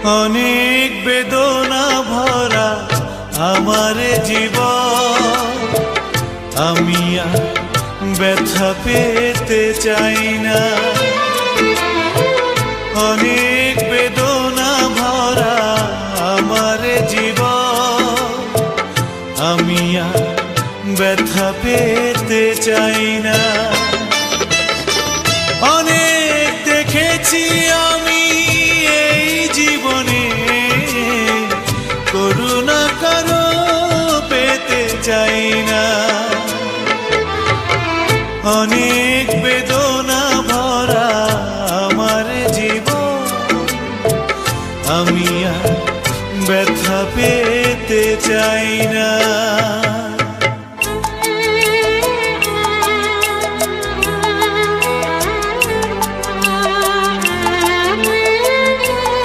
অনেক বেদনা ভরা আমার জীবন, আমি আর ব্যথা পেতে চাই না। অনেক বেদনা ভরা আমার জীবন, আমি আর ব্যথা পেতে চাই না। অনেক দেখেছি আমি এই জীবনে, করুণা কারো পেতে চাই না। অনেক বেদনা ভরা আমার জীবন, আমি আর ব্যথা পেতে চাই না।